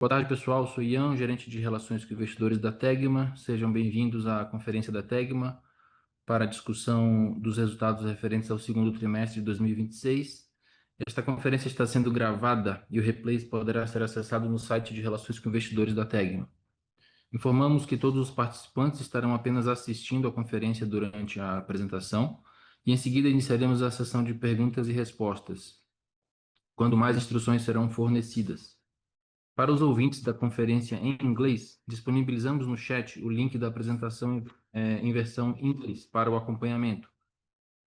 Boa tarde, pessoal. Sou Ian, gerente de relações com investidores da Tegma. Sejam bem-vindos à conferência da Tegma para a discussão dos resultados referentes ao segundo trimestre de 2026. Esta conferência está sendo gravada e o replay poderá ser acessado no site de relações com investidores da Tegma. Informamos que todos os participantes estarão apenas assistindo à conferência durante a apresentação e em seguida iniciaremos a sessão de perguntas e respostas, quando mais instruções serão fornecidas. Para os ouvintes da conferência em inglês, disponibilizamos no chat o link da apresentação em versão inglês para o acompanhamento.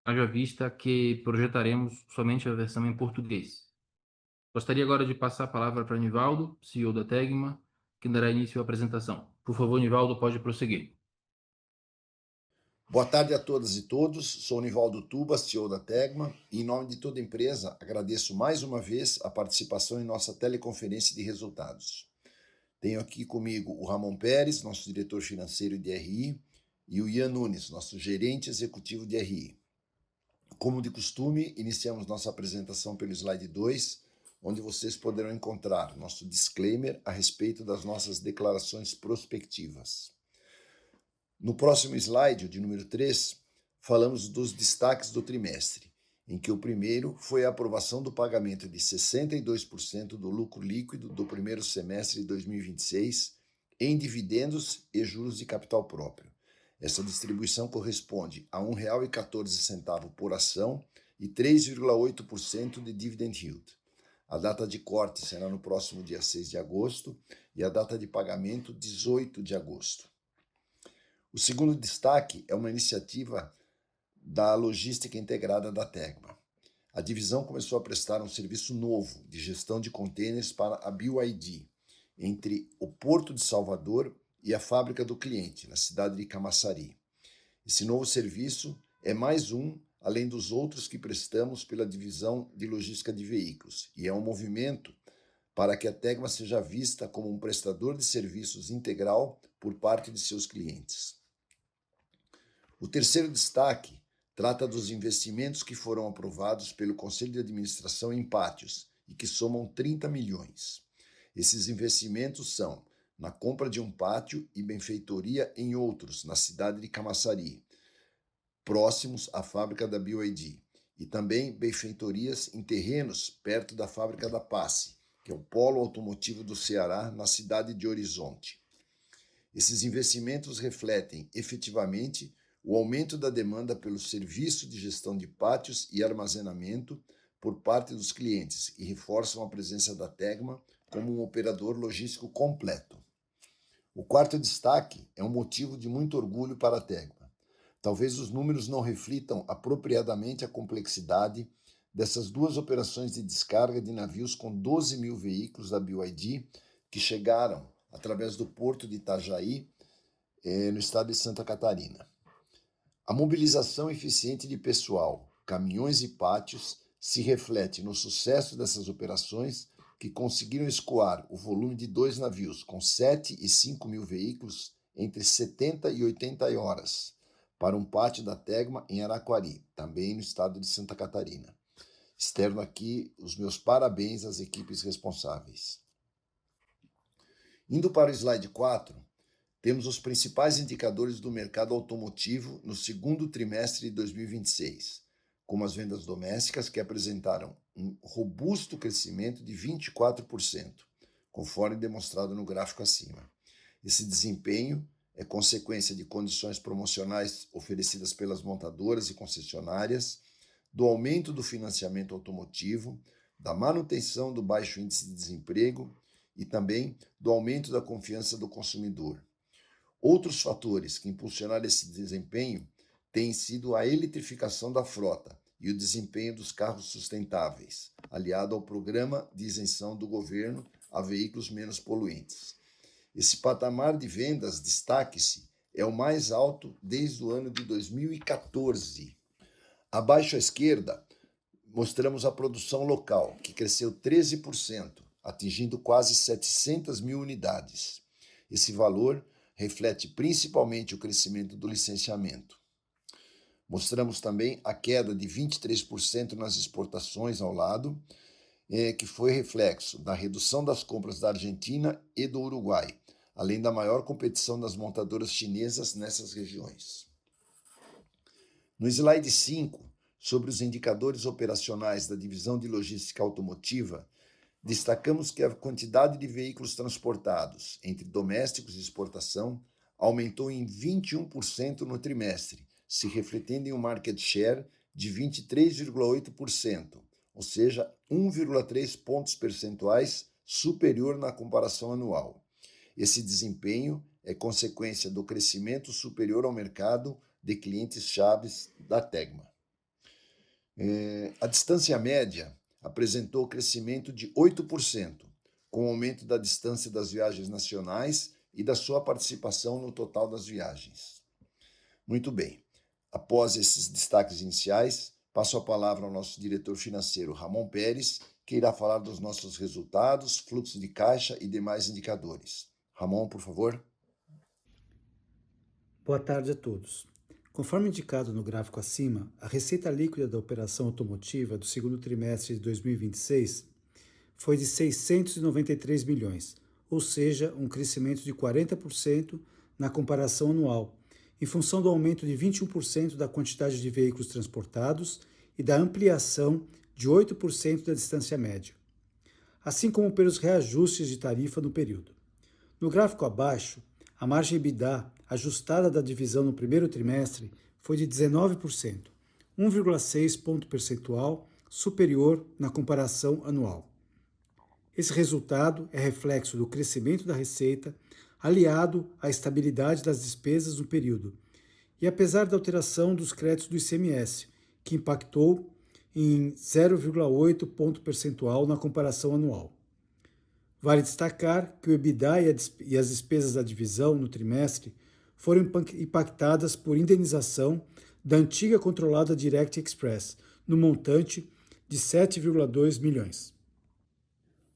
Haja vista que projetaremos somente a versão em português. Gostaria agora de passar a palavra para Nivaldo, CEO da Tegma, que dará início à apresentação. Por favor, Nivaldo, pode prosseguir. Boa tarde a todas e todos, sou Nivaldo Tuba, CEO da Tegma, e em nome de toda a empresa agradeço mais uma vez a participação em nossa teleconferência de resultados. Tenho aqui comigo o Ramon Pérez, nosso diretor financeiro de RI, e o Ian Nunes, nosso gerente executivo de RI. Como de costume, iniciamos nossa apresentação pelo slide 2, onde vocês poderão encontrar nosso disclaimer a respeito das nossas declarações prospectivas. No próximo slide, o de número 3, falamos dos destaques do trimestre, em que o primeiro foi a aprovação do pagamento de 62% do lucro líquido do primeiro semestre de 2026 em dividendos e juros de capital próprio. Essa distribuição corresponde a R$ 1,14 por ação e 3,8% de dividend yield. A data de corte será no próximo dia 6 de agosto e a data de pagamento 18 de agosto. O segundo destaque é uma iniciativa da logística integrada da Tegma. A divisão começou a prestar um serviço novo de gestão de contêineres para a BYD, entre o Porto de Salvador e a fábrica do cliente, na cidade de Camaçari. Esse novo serviço é mais um, além dos outros que prestamos pela divisão de logística de veículos, e é um movimento para que a Tegma seja vista como um prestador de serviços integral por parte de seus clientes. O terceiro destaque trata dos investimentos que foram aprovados pelo Conselho de Administração em pátios e que somam 30 milhões. Esses investimentos são na compra de um pátio e benfeitoria em outros, na cidade de Camaçari, próximos à fábrica da BYD, e também benfeitorias em terrenos perto da fábrica da Passe, que é o polo automotivo do Ceará, na cidade de Horizonte. Esses investimentos refletem efetivamente o aumento da demanda pelo serviço de gestão de pátios e armazenamento por parte dos clientes e reforçam a presença da Tegma como um operador logístico completo. O quarto destaque é um motivo de muito orgulho para a Tegma. Talvez os números não reflitam apropriadamente a complexidade dessas duas operações de descarga de navios com 12 mil veículos da BYD que chegaram através do porto de Itajaí, no estado de Santa Catarina. A mobilização eficiente de pessoal, caminhões e pátios se reflete no sucesso dessas operações que conseguiram escoar o volume de 2 navios com 7 e 5 mil veículos entre 70 e 80 horas para um pátio da Tegma em Araquari, também no estado de Santa Catarina. Externo aqui os meus parabéns às equipes responsáveis. Indo para o slide 4, temos os principais indicadores do mercado automotivo no segundo trimestre de 2026, como as vendas domésticas, que apresentaram um robusto crescimento de 24%, conforme demonstrado no gráfico acima. Esse desempenho é consequência de condições promocionais oferecidas pelas montadoras e concessionárias, do aumento do financiamento automotivo, da manutenção do baixo índice de desemprego e também do aumento da confiança do consumidor. Outros fatores que impulsionaram esse desempenho têm sido a eletrificação da frota e o desempenho dos carros sustentáveis, aliado ao programa de isenção do governo a veículos menos poluentes. Esse patamar de vendas, destaque-se, é o mais alto desde o ano de 2014. Abaixo à esquerda, mostramos a produção local, que cresceu 13%, atingindo quase 700 mil unidades. Esse valor reflete principalmente o crescimento do licenciamento. Mostramos também a queda de 23% nas exportações ao lado, que foi reflexo da redução das compras da Argentina e do Uruguai, além da maior competição das montadoras chinesas nessas regiões. No slide 5, sobre os indicadores operacionais da divisão de logística automotiva, destacamos que a quantidade de veículos transportados entre domésticos e exportação aumentou em 21% no trimestre, se refletindo em um market share de 23,8%, ou seja, 1,3 pontos percentuais superior na comparação anual. Esse desempenho é consequência do crescimento superior ao mercado de clientes chaves da Tegma. A distância média apresentou crescimento de 8%, com o aumento da distância das viagens nacionais e da sua participação no total das viagens. Muito bem. Após esses destaques iniciais, passo a palavra ao nosso diretor financeiro, Ramon Pérez, que irá falar dos nossos resultados, fluxo de caixa e demais indicadores. Ramon, por favor. Boa tarde a todos. Conforme indicado no gráfico acima, a receita líquida da operação automotiva do segundo trimestre de 2026 foi de 693 milhões, ou seja, um crescimento de 40% na comparação anual, em função do aumento de 21% da quantidade de veículos transportados e da ampliação de 8% da distância média, assim como pelos reajustes de tarifa no período. No gráfico abaixo, a margem EBITDA ajustada da divisão no primeiro trimestre foi de 19%, 1,6 ponto percentual superior na comparação anual. Esse resultado é reflexo do crescimento da receita, aliado à estabilidade das despesas no período, e apesar da alteração dos créditos do ICMS, que impactou em 0,8 ponto percentual na comparação anual. Vale destacar que o EBITDA e as despesas da divisão no trimestre foram impactadas por indenização da antiga controlada Direct Express, no montante de 7,2 milhões.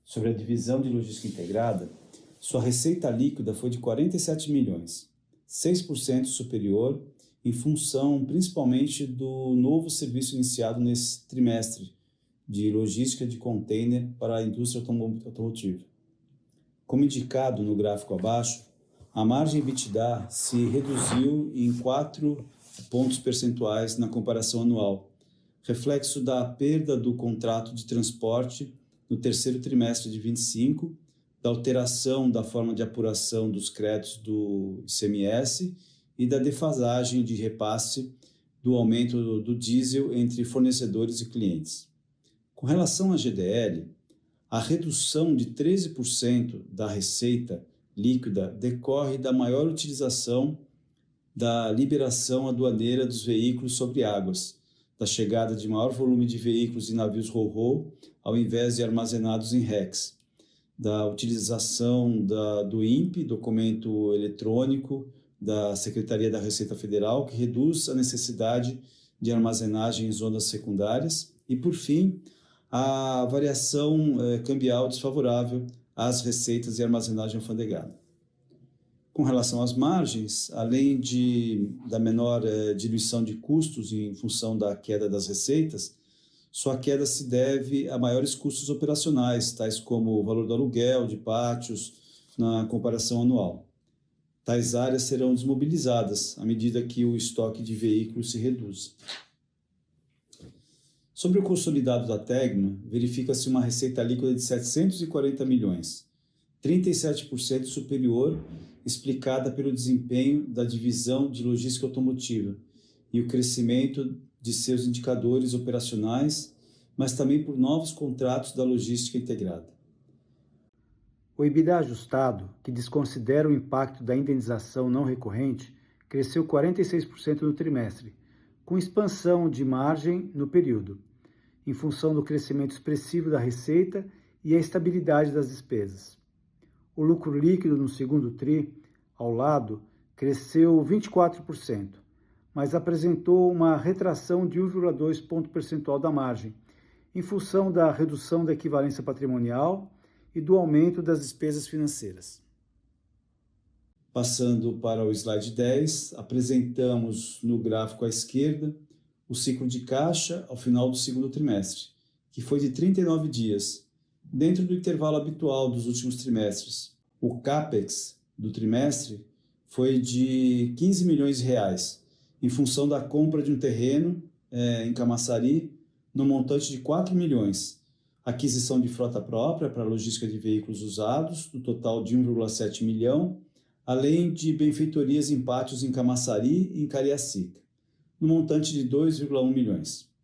Sobre a divisão de logística integrada, sua receita líquida foi de 47 milhões, 6% superior, em função principalmente do novo serviço iniciado nesse trimestre de logística de container para a indústria automotiva. Como indicado no gráfico abaixo, a margem EBITDA se reduziu em 4 pontos percentuais na comparação anual, reflexo da perda do contrato de transporte no terceiro trimestre de 25, da alteração da forma de apuração dos créditos do ICMS e da defasagem de repasse do aumento do diesel entre fornecedores e clientes. Com relação à GDL, a redução de 13% da receita líquida decorre da maior utilização da liberação aduaneira dos veículos sobre águas, da chegada de maior volume de veículos em navios ro-ro, ao invés de armazenados em RECs, da utilização do INPE, documento eletrônico da Secretaria da Receita Federal, que reduz a necessidade de armazenagem em zonas secundárias, e, por fim, a variação cambial desfavorável às receitas e armazenagem alfandegada. Com relação às margens, além da menor diluição de custos em função da queda das receitas, sua queda se deve a maiores custos operacionais, tais como o valor do aluguel de pátios na comparação anual. Tais áreas serão desmobilizadas à medida que o estoque de veículos se reduz. Sobre o consolidado da Tegma, verifica-se uma receita líquida de 740 milhões, 37% superior, explicada pelo desempenho da divisão de logística automotiva e o crescimento de seus indicadores operacionais, mas também por novos contratos da logística integrada. O EBITDA ajustado, que desconsidera o impacto da indenização não recorrente, cresceu 46% no trimestre, com expansão de margem no período, em função do crescimento expressivo da receita e a estabilidade das despesas. O lucro líquido no segundo TRI, ao lado, cresceu 24%, mas apresentou uma retração de 1,2 ponto percentual da margem, em função da redução da equivalência patrimonial e do aumento das despesas financeiras. Passando para o slide 10, apresentamos no gráfico à esquerda o ciclo de caixa ao final do segundo trimestre, que foi de 39 dias, dentro do intervalo habitual dos últimos trimestres. O CAPEX do trimestre foi de 15 milhões de reais, em função da compra de um terreno em Camaçari, no montante de 4 milhões, aquisição de frota própria para logística de veículos usados, no total de 1,7 milhão, além de benfeitorias em pátios em Camaçari e em Cariacica, no montante de 2,1 milhões.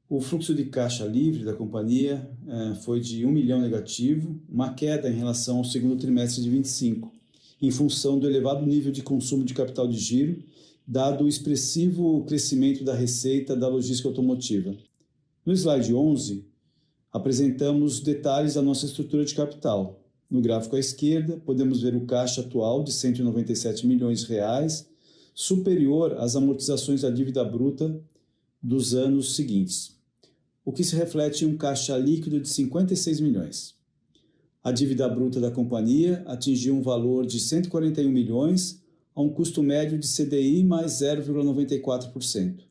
O fluxo de caixa livre da companhia foi de 1 milhão negativo, uma queda em relação ao segundo trimestre de 25, em função do elevado nível de consumo de capital de giro, dado o expressivo crescimento da receita da logística automotiva. No slide 11, apresentamos detalhes da nossa estrutura de capital. No gráfico à esquerda, podemos ver o caixa atual de 197 milhões de reais, superior às amortizações da dívida bruta dos anos seguintes, o que se reflete em um caixa líquido de 56 milhões. A dívida bruta da companhia atingiu um valor de 141 milhões a um custo médio de CDI mais 0,94%,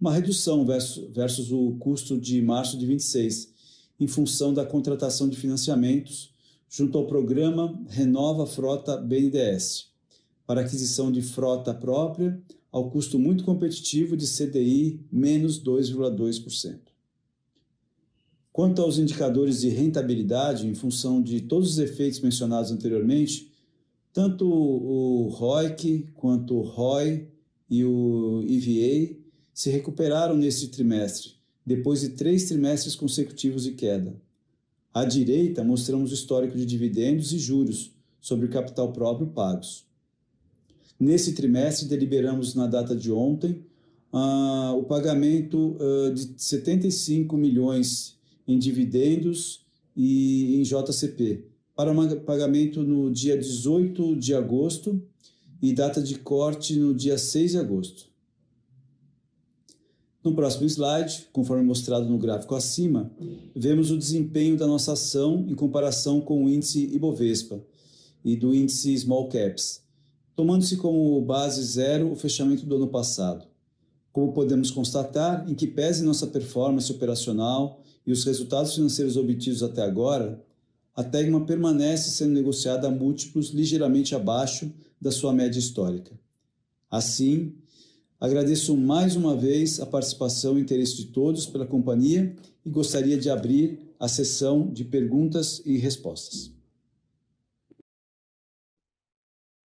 uma redução versus o custo de março de 26, em função da contratação de financiamentos junto ao programa Renova Frota BNDES, para aquisição de frota própria ao custo muito competitivo de CDI menos 2,2%. Quanto aos indicadores de rentabilidade, em função de todos os efeitos mencionados anteriormente, tanto o ROIC quanto o ROI e o EVA se recuperaram neste trimestre, depois de 3 trimestres consecutivos de queda. À direita, mostramos o histórico de dividendos e juros sobre o capital próprio pagos. Nesse trimestre, deliberamos na data de ontem o pagamento de 75 milhões em dividendos e em JCP, para pagamento no dia 18 de agosto e data de corte no dia 6 de agosto. No próximo slide, conforme mostrado no gráfico acima, vemos o desempenho da nossa ação em comparação com o índice Ibovespa e do índice Small Caps, tomando-se como base zero o fechamento do ano passado. Como podemos constatar, em que pese nossa performance operacional e os resultados financeiros obtidos até agora, a Tegma permanece sendo negociada a múltiplos ligeiramente abaixo da sua média histórica. Assim, agradeço mais uma vez a participação e interesse de todos pela companhia e gostaria de abrir a sessão de perguntas e respostas.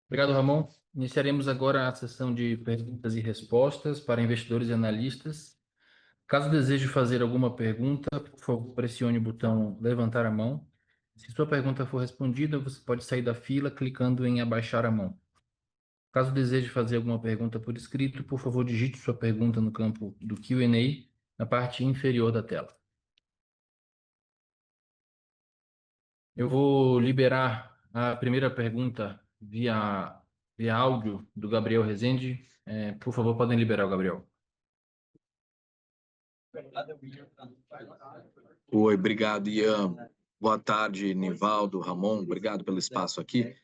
Obrigado, Ramon. Iniciaremos agora a sessão de perguntas e respostas para investidores e analistas. Caso deseje fazer alguma pergunta, por favor, pressione o botão levantar a mão. Se sua pergunta for respondida, você pode sair da fila clicando em abaixar a mão. Caso deseje fazer alguma pergunta por escrito, por favor, digite sua pergunta no campo do Q&A, na parte inferior da tela. Eu vou liberar a primeira pergunta via áudio do Gabriel Rezende. Por favor, podem liberar o Gabriel. Oi, obrigado, Ian. Boa tarde, Nivaldo, Ramon. Obrigado pelo espaço aqui.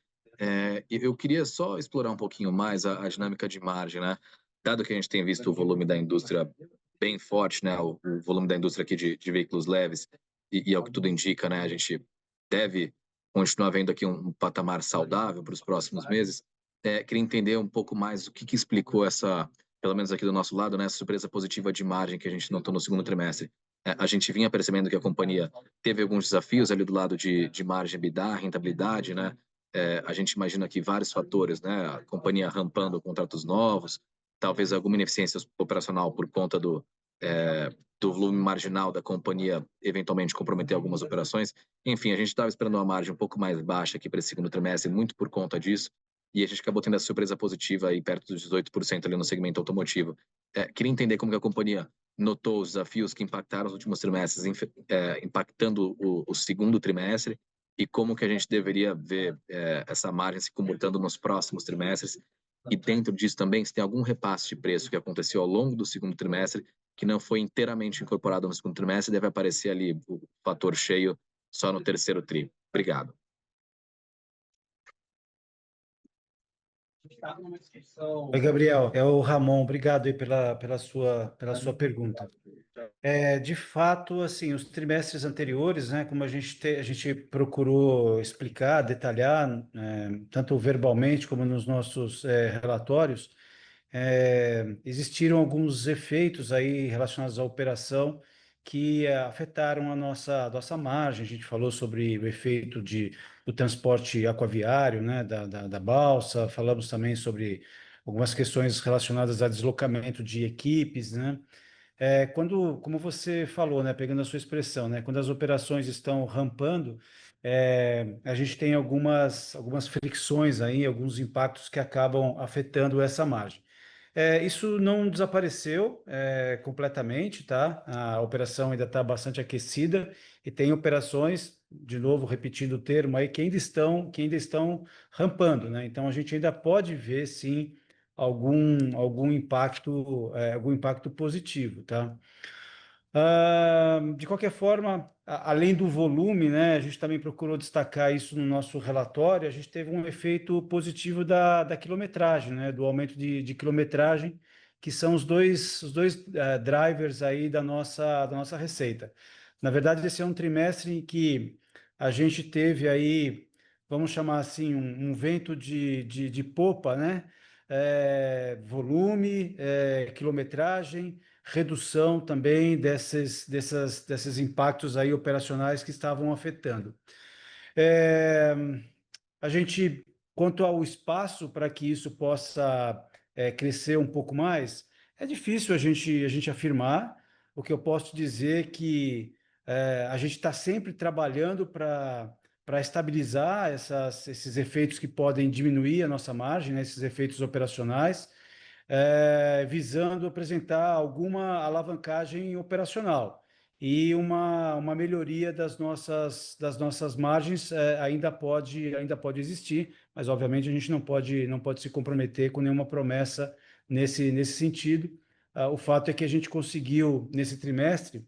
Eu queria só explorar um pouquinho mais a dinâmica de margem, né? Dado que a gente tem visto o volume da indústria bem forte, né? O volume da indústria aqui de veículos leves, e ao que tudo indica, né? A gente deve continuar vendo aqui um patamar saudável para os próximos meses. Queria entender um pouco mais o que explicou essa, pelo menos aqui do nosso lado, né? Essa surpresa positiva de margem que a gente notou no segundo trimestre. A gente vinha percebendo que a companhia teve alguns desafios ali do lado de margem EBITDA, rentabilidade, né? A gente imagina aqui vários fatores, né? A companhia rampando contratos novos, talvez alguma ineficiência operacional por conta do volume marginal da companhia eventualmente comprometer algumas operações. Enfim, a gente estava esperando uma margem um pouco mais baixa aqui para esse segundo trimestre, muito por conta disso, e a gente acabou tendo essa surpresa positiva aí perto dos 18% ali no segmento automotivo. Queria entender como que a companhia notou os desafios que impactaram os últimos trimestres, impactando o segundo trimestre, e como que a gente deveria ver essa margem se comportando nos próximos trimestres. E dentro disso também, se tem algum repasse de preço que aconteceu ao longo do segundo trimestre, que não foi inteiramente incorporado no segundo trimestre, deve aparecer ali o fator cheio só no terceiro tri. Obrigado. Oi, Gabriel. É o Ramon. Obrigado aí pela sua pergunta. De fato, assim, os trimestres anteriores, né, como a gente procurou explicar, detalhar, tanto verbalmente como nos nossos relatórios, existiram alguns efeitos aí relacionados à operação que afetaram a nossa margem. A gente falou sobre o efeito do transporte aquaviário, né, da balsa, falamos também sobre algumas questões relacionadas a deslocamento de equipes, né? Como você falou, né, pegando a sua expressão, né, quando as operações estão rampando, a gente tem algumas fricções aí, alguns impactos que acabam afetando essa margem. Isso não desapareceu completamente, tá? A operação ainda está bastante aquecida e tem operações, de novo, repetindo o termo aí, que ainda estão rampando, né? Então a gente ainda pode ver, sim, algum impacto positivo, tá? De qualquer forma, além do volume, né, a gente também procurou destacar isso no nosso relatório. A gente teve um efeito positivo da quilometragem, né, do aumento de quilometragem, que são os dois drivers aí da nossa receita. Na verdade, esse é um trimestre em que a gente teve aí, vamos chamar assim, um vento de popa, né? Volume, quilometragem, redução também desses impactos aí operacionais que estavam afetando. É, a gente, quanto ao espaço para que isso possa crescer um pouco mais, é difícil a gente afirmar. O que eu posso dizer é que a gente está sempre trabalhando para estabilizar esses efeitos que podem diminuir a nossa margem, né, esses efeitos operacionais, visando apresentar alguma alavancagem operacional e uma melhoria das nossas margens ainda pode existir, mas obviamente a gente não pode se comprometer com nenhuma promessa nesse sentido. O fato é que a gente conseguiu, nesse trimestre,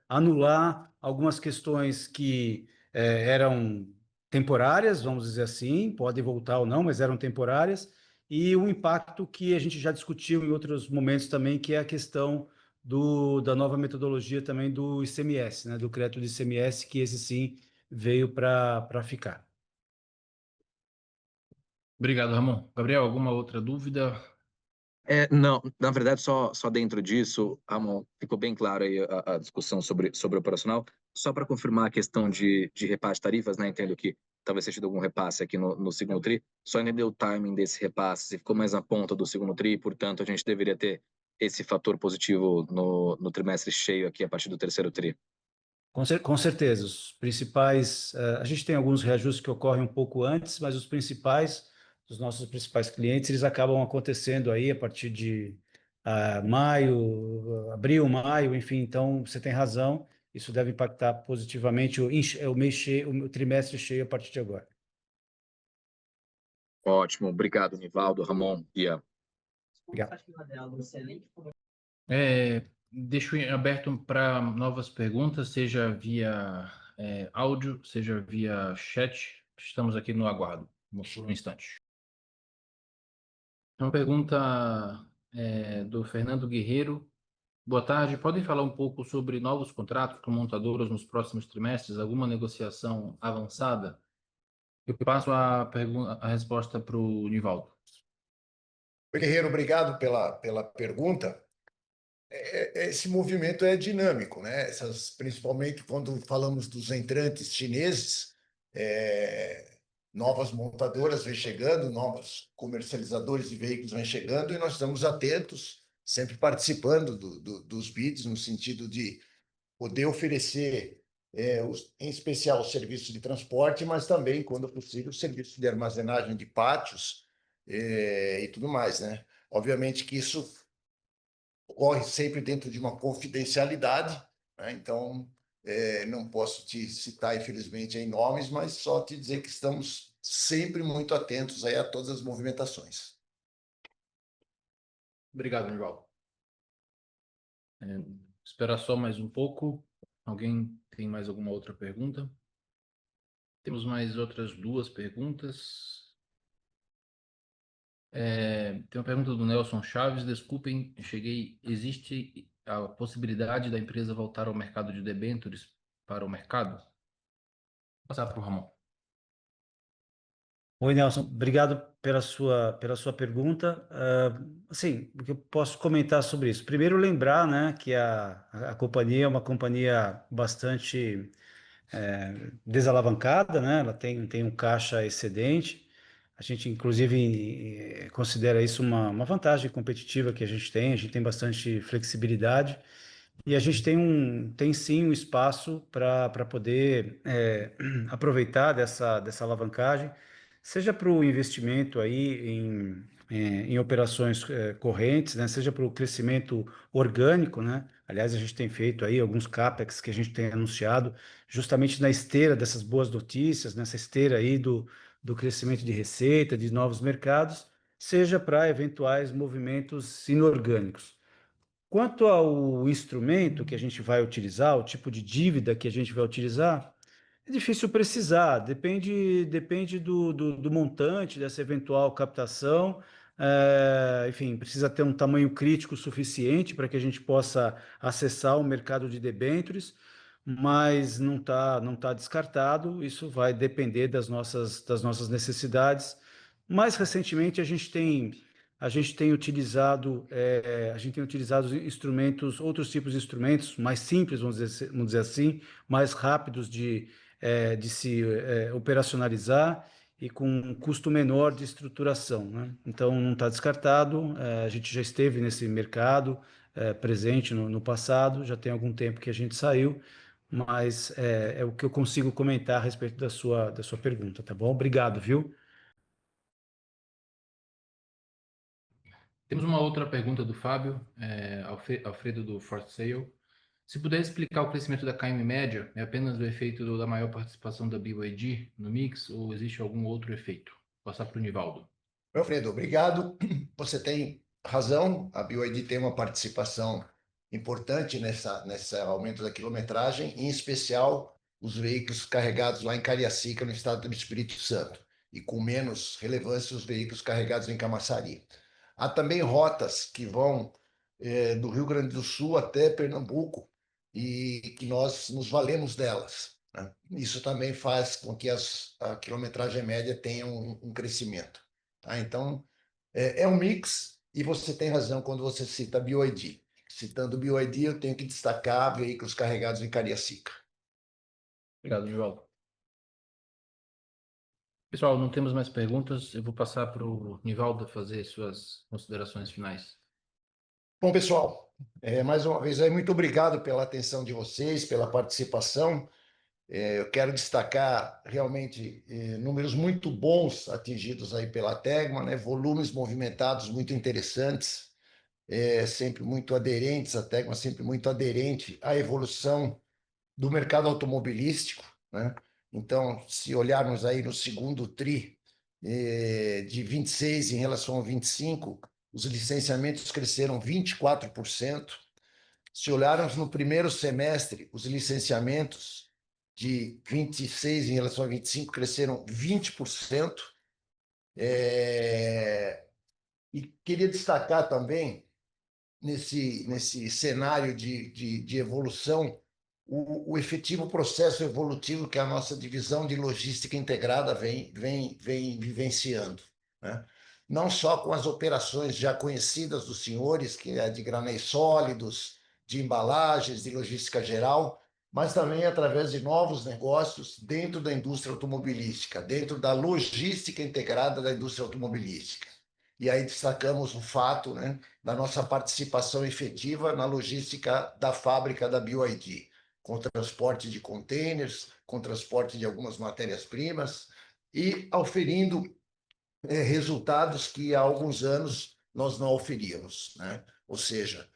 anular algumas questões que eram temporárias, vamos dizer assim, podem voltar ou não, mas eram temporárias, e um impacto que a gente já discutiu em outros momentos também, que é a questão da nova metodologia também do ICMS, né, do crédito de ICMS, que esse sim veio para ficar. Obrigado, Ramon. Gabriel, alguma outra dúvida? Não, na verdade, só dentro disso, Ramon, ficou bem claro aí a discussão sobre o operacional. Só para confirmar a questão de repasse de tarifas, né? Entendo que talvez tenha tido algum repasse aqui no segundo TRI, só entender o timing desse repasse, se ficou mais na ponta do segundo TRI, portanto, a gente deveria ter esse fator positivo no trimestre cheio aqui a partir do terceiro TRI. Com certeza, os principais, a gente tem alguns reajustes que ocorrem um pouco antes, mas os nossos principais clientes, eles acabam acontecendo aí a partir de maio, abril, maio, enfim, então você tem razão, isso deve impactar positivamente o mês cheio, o trimestre cheio a partir de agora. Ótimo, obrigado, Nivaldo, Ramon, Ian. Obrigado. Deixo em aberto para novas perguntas, seja via áudio, seja via chat. Estamos aqui no aguardo, por um instante. Uma pergunta do Fernando Guerreiro. Boa tarde. Podem falar um pouco sobre novos contratos com montadoras nos próximos trimestres? Alguma negociação avançada? Eu passo a resposta para o Nivaldo. Guerreiro, obrigado pela pergunta. Esse movimento é dinâmico, né? Principalmente quando falamos dos entrantes chineses, novas montadoras vêm chegando, novos comercializadores de veículos vêm chegando, e nós estamos atentos, sempre participando dos bids, no sentido de poder oferecer, em especial, o serviço de transporte, mas também, quando possível, o serviço de armazenagem de pátios e tudo mais, né? Obviamente que isso ocorre sempre dentro de uma confidencialidade, né? Então, não posso te citar, infelizmente, em nomes, mas só te dizer que estamos sempre muito atentos aí a todas as movimentações. Obrigado, Nivaldo. Esperar só mais um pouco. Alguém tem mais alguma outra pergunta? Temos mais outras duas perguntas. Tem uma pergunta do Nelson Chaves. Desculpem, cheguei. Existe a possibilidade da empresa voltar ao mercado de debêntures para o mercado? Vou passar para o Ramon. Oi, Nelson. Obrigado pela sua pergunta. Assim, o que eu posso comentar sobre isso? Primeiro, lembrar, né, que a companhia é uma companhia bastante desalavancada, né? Ela tem um caixa excedente. A gente, inclusive, considera isso uma vantagem competitiva que a gente tem. A gente tem bastante flexibilidade e a gente tem sim um espaço para poder aproveitar dessa alavancagem, seja para o investimento aí em operações correntes, né? Seja para o crescimento orgânico, né? Aliás, a gente tem feito aí alguns CAPEX que a gente tem anunciado justamente na esteira dessas boas notícias, nessa esteira aí do crescimento de receita, de novos mercados, seja para eventuais movimentos inorgânicos. Quanto ao instrumento que a gente vai utilizar, o tipo de dívida que a gente vai utilizar, é difícil precisar, depende do montante dessa eventual captação. Enfim, precisa ter um tamanho crítico suficiente para que a gente possa acessar o mercado de debêntures, mas não tá descartado, isso vai depender das nossas necessidades. Mais recentemente, a gente tem utilizado instrumentos, outros tipos de instrumentos mais simples, vamos dizer assim, mais rápidos de se operacionalizar e com um custo menor de estruturação, né? Então, não está descartado. A gente já esteve nesse mercado presente no passado, já tem algum tempo que a gente saiu, mas é o que eu consigo comentar a respeito da sua pergunta, tá bom? Obrigado, viu? Temos uma outra pergunta do Fábio, Alfredo do For Sale. Se puder explicar o crescimento da KM média, é apenas o efeito da maior participação da BYD no mix ou existe algum outro efeito? Vou passar para o Nivaldo. Alfredo, obrigado. Você tem razão, a BYD tem uma participação importante nesse aumento da quilometragem, em especial os veículos carregados lá em Cariacica, no estado do Espírito Santo, e com menos relevância os veículos carregados em Camaçari. Há também rotas que vão do Rio Grande do Sul até Pernambuco e que nós nos valemos delas, né? Isso também faz com que a quilometragem média tenha um crescimento. Tá? Então, é um mix, e você tem razão quando você cita BYD. Citando BYD, eu tenho que destacar veículos carregados em Cariacica. Obrigado, Nivaldo. Pessoal, não temos mais perguntas. Eu vou passar para o Nivaldo fazer suas considerações finais. Bom, pessoal, mais uma vez, muito obrigado pela atenção de vocês, pela participação. Eu quero destacar realmente números muito bons atingidos aí pela Tegma, né? Volumes movimentados muito interessantes, sempre muito aderentes, a Tegma sempre muito aderente à evolução do mercado automobilístico, né? Então, se olharmos aí no segundo TRI de 26 em relação a 25, os licenciamentos cresceram 24%. Se olharmos no primeiro semestre, os licenciamentos de 26 em relação a 25 cresceram 20%. E queria destacar também, nesse cenário de evolução, o efetivo processo evolutivo que a nossa divisão de logística integrada vem vivenciando, né? Não só com as operações já conhecidas dos senhores, que é de granéis sólidos, de embalagens, de logística geral, mas também através de novos negócios dentro da indústria automobilística, dentro da logística integrada da indústria automobilística. E aí destacamos o fato, né, da nossa participação efetiva na logística da fábrica da BYD, com transporte de containers, com transporte de algumas matérias-primas e oferindo resultados que há alguns anos nós não oferíamos, né? Ou seja,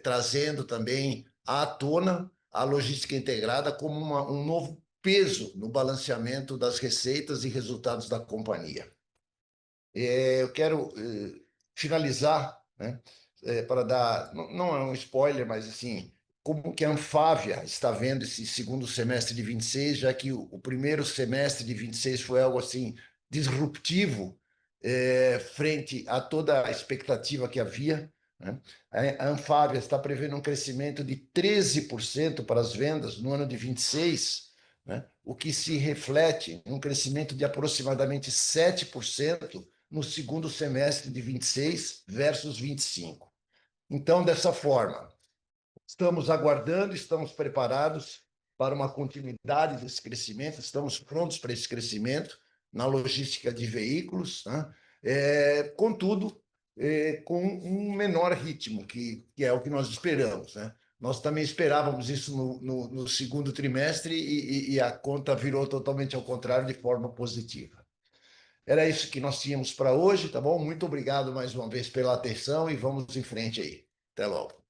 trazendo também à tona a logística integrada como um novo peso no balanceamento das receitas e resultados da companhia. Eu quero finalizar, né, para dar, não é um spoiler, mas assim, como que a Anfávia está vendo esse segundo semestre de 26, já que o primeiro semestre de 26 foi algo assim disruptivo frente a toda a expectativa que havia, né? A Anfávia está prevendo um crescimento de 13% para as vendas no ano de 26, né? O que se reflete num crescimento de aproximadamente 7% no segundo semestre de 26 versus 25. Então, dessa forma, estamos aguardando, estamos preparados para uma continuidade desse crescimento, estamos prontos para esse crescimento na logística de veículos, né? Contudo, com um menor ritmo, que é o que nós esperamos, né? Nós também esperávamos isso no segundo trimestre e a conta virou totalmente ao contrário, de forma positiva. Era isso que nós tínhamos para hoje, tá bom? Muito obrigado mais uma vez pela atenção e vamos em frente aí. Até logo.